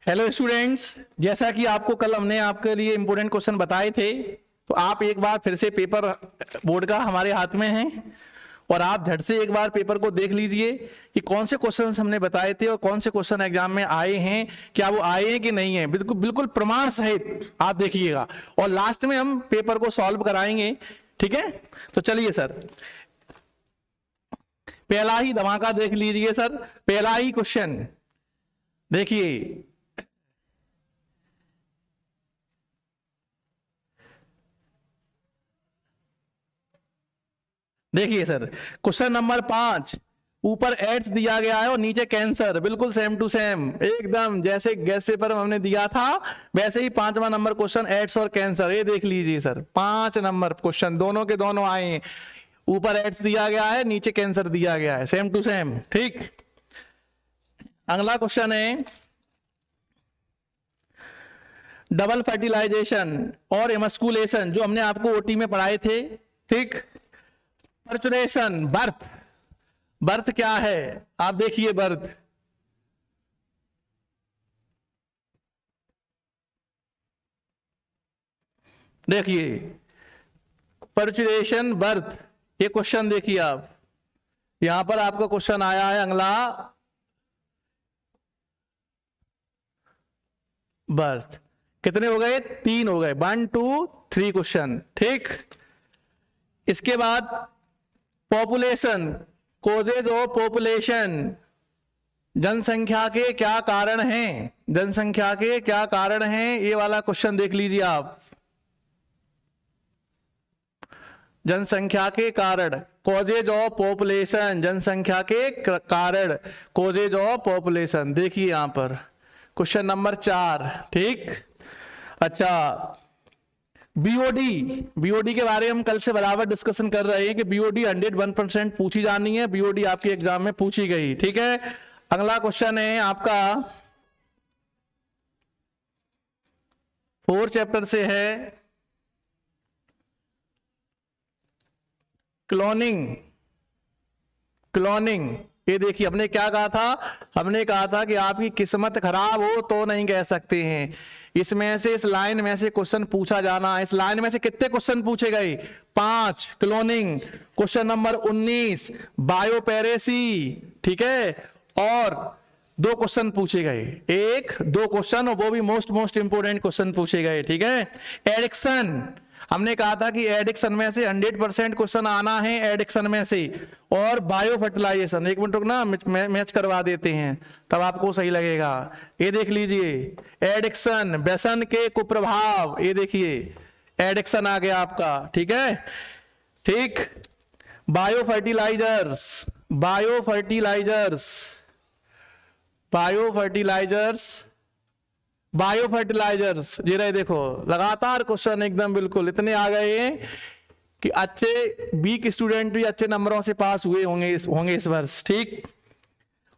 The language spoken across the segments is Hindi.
हेलो स्टूडेंट्स, जैसा कि आपको कल हमने आपके लिए इंपॉर्टेंट क्वेश्चन बताए थे, तो आप एक बार फिर से पेपर बोर्ड का हमारे हाथ में है और आप झट से एक बार पेपर को देख लीजिए कि कौन से क्वेश्चन हमने बताए थे और कौन से क्वेश्चन एग्जाम में आए हैं, क्या वो आए हैं कि नहीं है। बिल्कुल बिल्कुल प्रमाण सहित आप देखिएगा और लास्ट में हम पेपर को सॉल्व कराएंगे। ठीक है, तो चलिए सर, पहला ही धमाका देख लीजिए सर। पहला ही क्वेश्चन देखिए, देखिए सर, क्वेश्चन नंबर 5, ऊपर एड्स दिया गया है और नीचे कैंसर। बिल्कुल सेम टू सेम, एकदम जैसे गेस्ट पेपर में हमने दिया था वैसे ही 5वां नंबर क्वेश्चन एड्स और कैंसर। ये देख लीजिए सर, 5 नंबर क्वेश्चन दोनों के दोनों आए हैं। ऊपर एड्स दिया गया है, नीचे कैंसर दिया गया है, सेम टू सेम। ठीक, अगला क्वेश्चन है डबल फर्टिलाइजेशन और एमस्कुलेशन, जो हमने आपको ओटी में पढ़ाए थे। ठीक, पर्चुरेशन, बर्थ, बर्थ क्या है आप देखिए। बर्थ, देखिए पर्चुरेशन बर्थ, ये क्वेश्चन देखिए आप, यहां पर आपका क्वेश्चन आया है अगला बर्थ। कितने हो गए? 3 हो गए, 1 2 3 क्वेश्चन। ठीक, इसके बाद पॉपुलेशन, कोजेज ऑफ पॉपुलेशन, जनसंख्या के क्या कारण हैं, जनसंख्या के क्या कारण हैं, ये वाला क्वेश्चन देख लीजिए आप। जनसंख्या के कारण, कॉजेज ऑफ पॉपुलेशन, जनसंख्या के कारण, कॉजेज ऑफ पॉपुलेशन। देखिए यहां पर क्वेश्चन नंबर 4। ठीक, अच्छा, बीओडी, बीओडी के बारे में हम कल से बराबर डिस्कशन कर रहे हैं कि बीओडी 101% पूछी जानी है, बीओडी आपके एग्जाम में पूछी गई। ठीक है, अगला क्वेश्चन है आपका 4 चैप्टर से है, क्लोनिंग। क्लोनिंग, ये देखिए हमने क्या कहा था, हमने कहा था कि आपकी किस्मत खराब हो तो नहीं कह सकते हैं। इसमें से, इस लाइन में से क्वेश्चन पूछा जाना। इस लाइन में से कितने क्वेश्चन पूछे गए? 5 क्लोनिंग। Question number 19 बायोपेरेसी। ठीक है, और 2 क्वेश्चन पूछे गए, 1-2 क्वेश्चन, और वो भी मोस्ट इंपोर्टेंट क्वेश्चन पूछे गए। ठीक है, एडिक्शन, हमने कहा था कि एडिक्शन में से 100% क्वेश्चन आना है, एडिक्शन में से। और बायो फर्टिलाइजेशन, एक मिनट रुकना, मैच करवा देते हैं तब आपको सही लगेगा। ये देख लीजिए, एडिक्शन, व्यसन के कुप्रभाव, ये देखिए एडिक्शन आ गया आपका। ठीक है, ठीक, bio fertilizers, bio fertilizers, bio fertilizers, bio fertilizers, ये रहे देखो, लगातार क्वेश्चन एकदम बिल्कुल इतने आ गए हैं कि अच्छे वीक स्टूडेंट भी अच्छे नंबरों से पास हुए होंगे इस वर्ष। ठीक,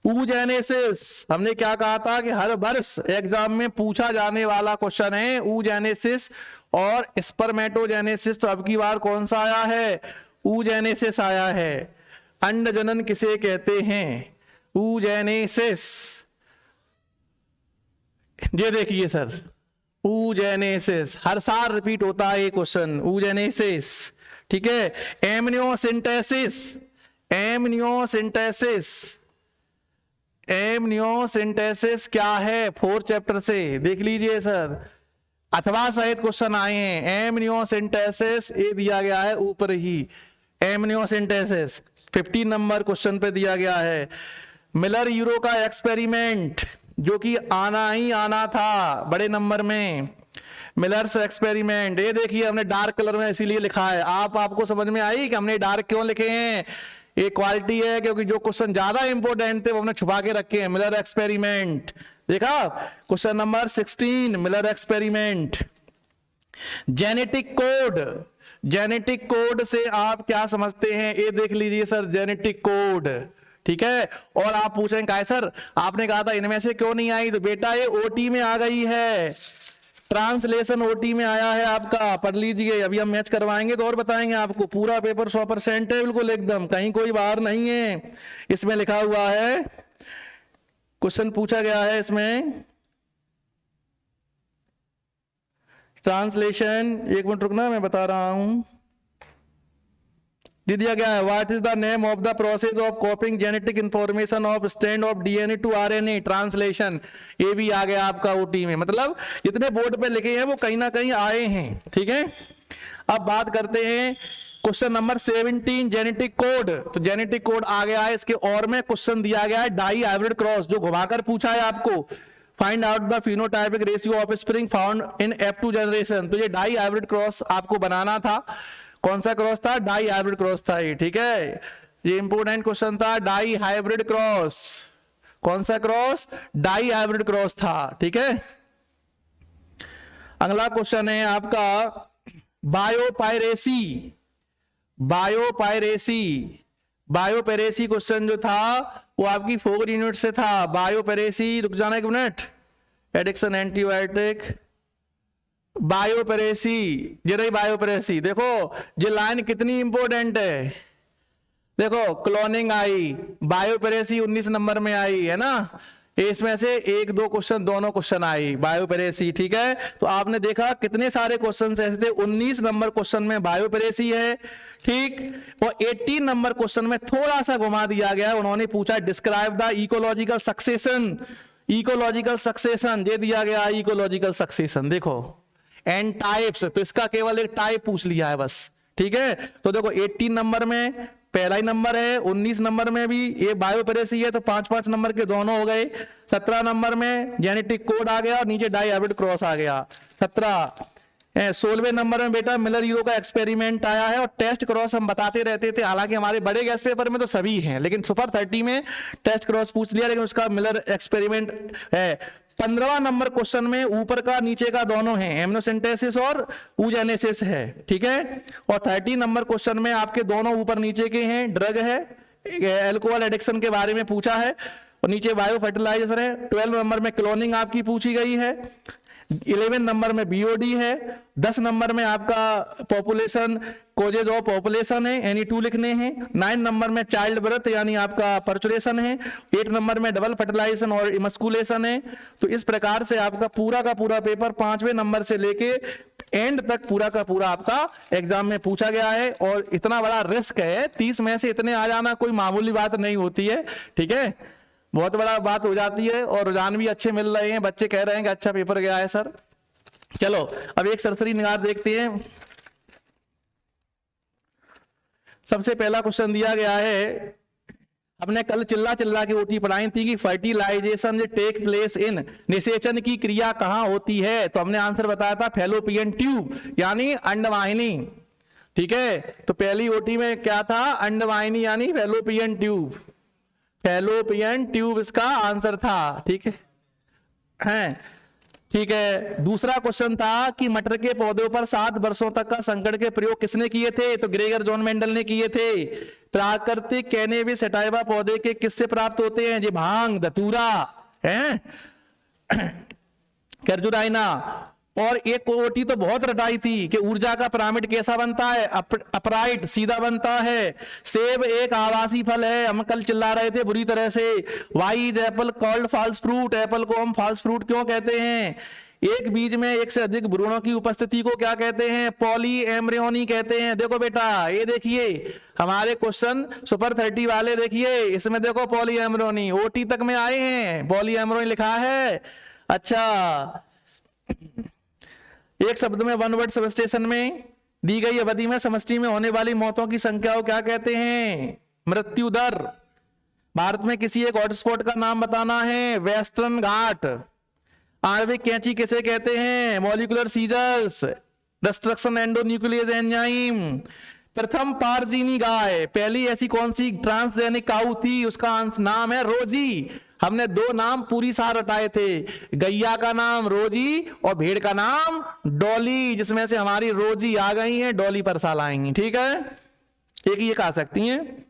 ऊजेनेसिस, हमने क्या कहा था कि हर वर्ष एग्जाम में पूछा जाने वाला क्वेश्चन है ऊजेनेसिस और स्पर्मेटोजेनेसिस। तो अब की बार कौन सा आया है? ऊजेनेसिस आया है। अंड जनन किसे कहते हैं? ऊजेनेसिस। ये देखिए सर, ऊजेनेसिस, हर साल रिपीट होता है ये क्वेश्चन, ऊजेनेसिस। ठीक है, एमनियोसिंथेसिस, एमनियोसिंथेसिस, एमनियोसिंथेसिस क्या है? 4 चैप्टर से देख लीजिए सर, अथवा सहित क्वेश्चन आए हैं। एमनियोसिंथेसिस ये दिया गया है ऊपर ही, एमनियोसिंथेसिस 15 नंबर क्वेश्चन पे दिया गया है। मिलर यूरो का एक्सपेरिमेंट, जो कि आना ही आना था बड़े नंबर में, मिलर्स एक्सपेरिमेंट। ये देखिए हमने डार्क कलर में इसीलिए लिखा है, आपको समझ में आई कि हमने डार्क क्यों लिखे हैं? ये क्वालिटी है, क्योंकि जो क्वेश्चन ज्यादा इंपॉर्टेंट थे वो हमने छुपा के रखे हैं। मिलर एक्सपेरिमेंट देखा, question number 16 Miller experiment. Genetic code, genetic code से आप क्या समझते हैं? ये देख लीजिए सर, जेनेटिक कोड। ठीक है, और आप पूछेंगे काय सर आपने कहा था इनमें से क्यों नहीं आई? तो बेटा ये ओटी में आ गई है, ट्रांसलेशन ओटी में आया है आपका, पढ़ लीजिए। अभी हम मैच करवाएंगे तो और बताएंगे आपको। पूरा पेपर 100% है बिल्कुल एकदम, कहीं कोई बाहर नहीं है। इसमें लिखा हुआ है, क्वेश्चन पूछा गया है इसमें ट्रांसलेशन, एक मिनट रुकना मैं बता रहा हूं। दे दिया गया है, what is the name of the process of copying genetic information of strand of DNA to RNA. Translation, ये भी आ गया आपका ओटी में। मतलब जितने बोर्ड पे लिखे हैं वो कहीं ना कहीं आए हैं, ठीक है। अब बात करते हैं क्वेश्चन नंबर 17, जेनेटिक कोड। तो जेनेटिक कोड आ गया है, इसके और में क्वेश्चन दिया गया है डाई हाइब्रिड क्रॉस, जो घुमाकर पूछा है आपको, find out the phenotypic ratio of spring found in F2 generation. तो ये डाई हाइब्रिड क्रॉस आपको बनाना था। कौन सा क्रॉस था? डाई हाइब्रिड क्रॉस था ये, ठीक है। ये इंपोर्टेंट क्वेश्चन था, डाई हाइब्रिड क्रॉस। कौन सा क्रॉस? डाई हाइब्रिड क्रॉस था, ठीक है। अगला क्वेश्चन है आपका बायोपायरेसी। बायोपायरेसी, बायोपेरेसी क्वेश्चन जो था वो आपकी 4 यूनिट से था। बायोपेरेसी, रुक जाना एक मिनट, एडिक्शन एंटीबायोटिक, बायोपेरेसी, ये रही बायोपेरेसी। देखो ये लाइन कितनी इंपॉर्टेंट है, देखो क्लोनिंग आई, बायोपेरेसी 19 नंबर में आई है ना, इसमें से 1-2 क्वेश्चन, दोनों क्वेश्चन आई बायोपेरेसी, ठीक है। तो आपने देखा कितने सारे क्वेश्चन ऐसे थे, 19 नंबर क्वेश्चन में बायोपेरेसी है, ठीक। और 18 नंबर क्वेश्चन में थोड़ा सा घुमा दिया गया, उन्होंने पूछा describe the ecological succession. Ecological succession दे दिया गया, इकोलॉजिकल सक्सेशन देखो, एंड टाइप्स, तो इसका केवल एक टाइप पूछ लिया है बस, ठीक है। तो देखो 18 नंबर में पहला ही नंबर है, 19 नंबर में भी ये बायोपेरेसी है, तो 5-5 नंबर के दोनों हो गए। 17 नंबर में जेनेटिक कोड आ गया और नीचे डाई हाइब्रिड क्रॉस आ गया, 17। 16वें नंबर में बेटा मिलर यूरो का एक्सपेरिमेंट आया है, और टेस्ट क्रॉस हम बताते रहते थे, हालांकि हमारे बड़े गैस पेपर में तो सभी हैं, लेकिन सुपर 30 में टेस्ट क्रॉस पूछ लिया, लेकिन उसका मिलर एक्सपेरिमेंट है। 15वां नंबर क्वेश्चन में ऊपर का नीचे का दोनों है, एमनोसिंथेसिस और ऊजेनेसिस है, ठीक है। और 30 नंबर क्वेश्चन में आपके दोनों ऊपर नीचे के हैं, ड्रग है, एल्कोहल एडिक्शन के बारे में पूछा है, और नीचे बायो फर्टिलाइजर है। 12 नंबर में क्लोनिंग आपकी पूछी गई है। 11 नंबर में बीओडी है। 10 नंबर में आपका पॉपुलेशन, कोजेज ऑफ पॉपुलेशन है, NE2 लिखने हैं। 9 नंबर में चाइल्ड बर्थ यानी आपका पर्चुरेशन है। 8 नंबर में डबल फर्टिलाइजेशन और इमस्कुलेशन है। तो इस प्रकार से आपका पूरा का पूरा पेपर 5वें नंबर से लेके एंड तक पूरा का पूरा आपका एग्जाम में पूछा गया है। और इतना बड़ा रिस्क है, 30 में से इतने आ जाना कोई मामूली बात नहीं होती है, ठीक है, बहुत बड़ा बात हो जाती है। और रुझान भी अच्छे मिल रहे हैं, बच्चे कह रहे हैं कि अच्छा पेपर गया है सर। चलो अब एक सरसरी निगाह देखते हैं। सबसे पहला क्वेश्चन दिया गया है, हमने कल चिल्ला चिल्ला के ओटी पढ़ाई थी कि फर्टिलाइजेशन टेक प्लेस इन, निषेचन की क्रिया कहां होती है, तो हमने आंसर बताया था फैलोपियन ट्यूब यानी अंडवाहिनी, ठीक है। तो पहली ओटी में क्या था? अंडवाहिनी यानी फैलोपियन ट्यूब, फैलोपियन ट्यूब इसका आंसर था, ठीक है, ठीक है। दूसरा क्वेश्चन था कि मटर के पौधों पर 7 वर्षों तक का संकट के प्रयोग किसने किए थे, तो ग्रेगर जॉन मेंडल ने किए थे। प्राकृतिक कैनेबिस सटाइवा पौधे के किससे प्राप्त होते हैं, जी भांग, धतूरा है, कैर्जुराइना। और एक ओटी तो बहुत रटाई थी कि ऊर्जा का पिरामिड कैसा बनता है, अपराइट, सीधा बनता है। सेब एक आवासी फल है, हम कल चिल्ला रहे थे बुरी तरह से। Why is apple called false fruit, apple को हम फॉल्स फ्रूट क्यों कहते हैं? एक बीज में एक से अधिक भ्रूणों की उपस्थिति को क्या कहते हैं, पॉली एम्ब्रियोनी कहते हैं। देखो बेटा ये देखिए हमारे क्वेश्चन सुपर 30 वाले, देखिए इसमें देखो पॉली एम्ब्रियोनी ओटी तक में आए हैं, पॉली एम्ब्रियोनी लिखा है। अच्छा, एक शब्द में वन वर्ड सबस्टेशन में दी गई अवधि में समष्टि में होने वाली मौतों की संख्या को क्या कहते हैं, मृत्यु दर। भारत में किसी एक हॉटस्पॉट का नाम बताना है, वेस्टर्न घाट। आणविक कैंची किसे कहते हैं, molecular scissors, destruction endonuclease enzyme. प्रथम पारजीनी गाय, पहली ऐसी कौन सी ट्रांसजेनिक काऊ थी, उसका नाम है रोजी। हमने 2 नाम पूरी सार हटाए थे, गैया का नाम रोजी और भेड़ का नाम डॉली, जिसमें से हमारी रोजी आ गई है, डॉली पर साल आएंगी, ठीक है। एक ये कह सकती हैं।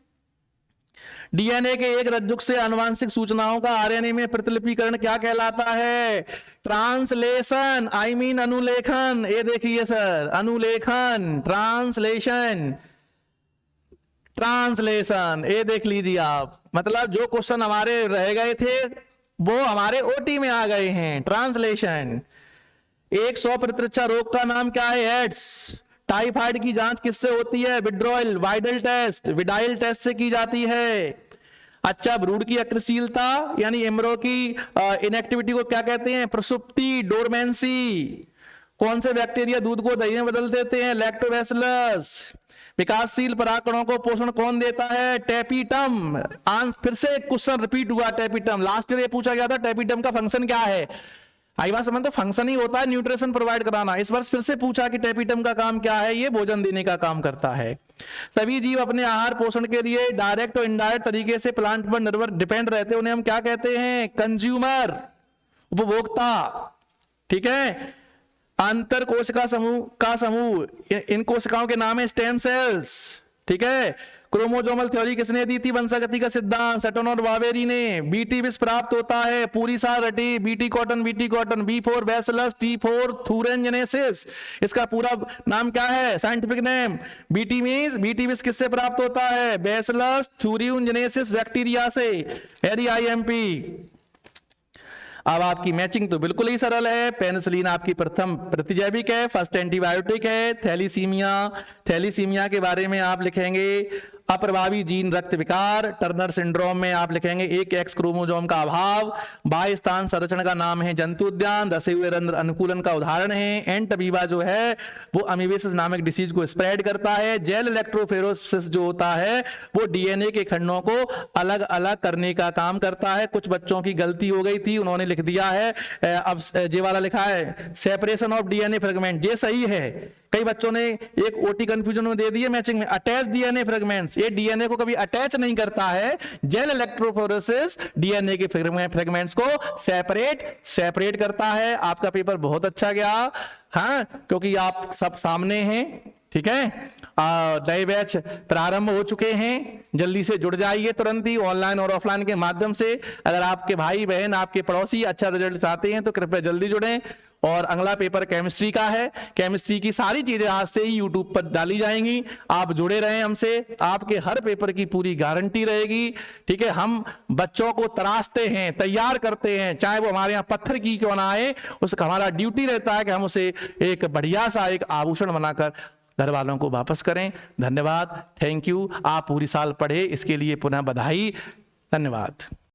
डीएनए के एक रज्जुक से आनुवांशिक सूचनाओं का आरएनए में प्रतिलिपिकरण क्या कहलाता है, ट्रांसलेशन, आई मीन अनुलेखन। ये देखिए सर, अनुलेखन, ट्रांसलेशन, ट्रांसलेशन, ये देख लीजिए आप। मतलब जो क्वेश्चन हमारे रह गए थे वो हमारे ओटी में आ गए हैं, ट्रांसलेशन। 100 प्रतिरक्षा रोग का नाम क्या है? एड्स। टाइफाइड की जांच किससे होती है? विड्रॉयल विडाइल टेस्ट से की जाती है। अच्छा, भ्रूण की अक्रियशीलता यानी एम्ब्रो की इनएक्टिविटी को क्या कहते हैं? प्रसुप्ति, डोरमेंसी। कौन से बैक्टीरिया दूध को दही में बदल देते हैं? लैक्टोबैसिलस। विकासशील परागकणों को पोषण कौन देता है? टैपीटम। फिर से क्वेश्चन रिपीट हुआ, टैपीटम। लास्ट ईयर ये पूछा गया था, टैपीटम का फंक्शन क्या है? आई बात समझ, तो फंक्शन ही होता है न्यूट्रिशन प्रोवाइड कराना। इस वर्ष फिर से पूछा कि टैपीटम का काम क्या है? ये भोजन देने का काम करता है। सभी जीव अपने आहार पोषण के लिए डायरेक्ट और इनडायरेक्ट तरीके से प्लांट पर निर्भर डिपेंड रहते हैं। उन्हें हम क्या कहते हैं? कंज्यूमर, उपभोक्ता। ठीक है। अंतर कोशिका का समूह, इन कोशिकाओं के नाम है स्टेम सेल्स। ठीक है। क्रोमोजोमल थ्योरी किसने दी थी? वंशागति का सिद्धांत सटन और बावेरी ने। बीटी विष प्राप्त होता है, पूरी साल रटी। BT cotton, B4 Bacillus, T4 thuringiensis. इसका पूरा नाम क्या है? Scientific name. बीटी विष किससे प्राप्त होता है? बैसिलस थूरिंजेनेसिस बैक्टीरिया से। Very IMP। अब आपकी मैचिंग तो बिल्कुल ही सरल है। पेनिसिलिन आपकी प्रथम प्रतिजैविक है, फर्स्ट एंटीबायोटिक है। थैलीसीमिया के बारे में आप लिखेंगे अप्रभावी जीन रक्त विकार। टर्नर सिंड्रोम में आप लिखेंगे एक एक्स क्रोमोसोम का अभाव। बाह्य स्थान संरचना का नाम है जंतु उद्यान। धसे हुए रंध्र अनुकूलन का उदाहरण है। एंटबीबा जो है वो अमीबेसिस नामक डिसीज को स्प्रेड करता है। जेल इलेक्ट्रोफेरोसिस जो होता है वो डीएनए के खंडों को अलग अलग करने का काम करता है। कुछ बच्चों की गलती हो गई थी, उन्होंने लिख दिया है, अब ये वाला लिखा है सेपरेशन ऑफ डीएनए फ्रेगमेंट। ये सही है। कई बच्चों ने एक ओटी कंफ्यूजन में दे दिए मैचिंग में, अटैच डीएनए फ्रेगमेंट्स। ये डीएनए को कभी अटैच नहीं करता है। जेल इलेक्ट्रोफोरेसिस डीएनए के फ्रेगमेंट्स को सेपरेट करता है। आपका पेपर बहुत अच्छा गया, हाँ, क्योंकि आप सब सामने हैं। ठीक है। नए बैच प्रारंभ हो चुके हैं, जल्दी से जुड़ जाइए तुरंत ही, ऑनलाइन और ऑफलाइन के माध्यम से। अगर आपके भाई बहन, आपके पड़ोसी अच्छा रिजल्ट चाहते हैं तो कृपया जल्दी जुड़ें। और अगला पेपर केमिस्ट्री का है। केमिस्ट्री की सारी चीजें आज से ही यूट्यूब पर डाली जाएंगी। आप जुड़े रहें हमसे, आपके हर पेपर की पूरी गारंटी रहेगी। ठीक है। हम बच्चों को तराशते हैं, तैयार करते हैं, चाहे वो हमारे यहाँ पत्थर की क्यों ना आए। उसका हमारा ड्यूटी रहता है कि हम उसे एक बढ़िया सा एक आभूषण बनाकर घर वालों को वापस करें। धन्यवाद, थैंक यू। आप पूरी साल पढ़े, इसके लिए पुनः बधाई। धन्यवाद।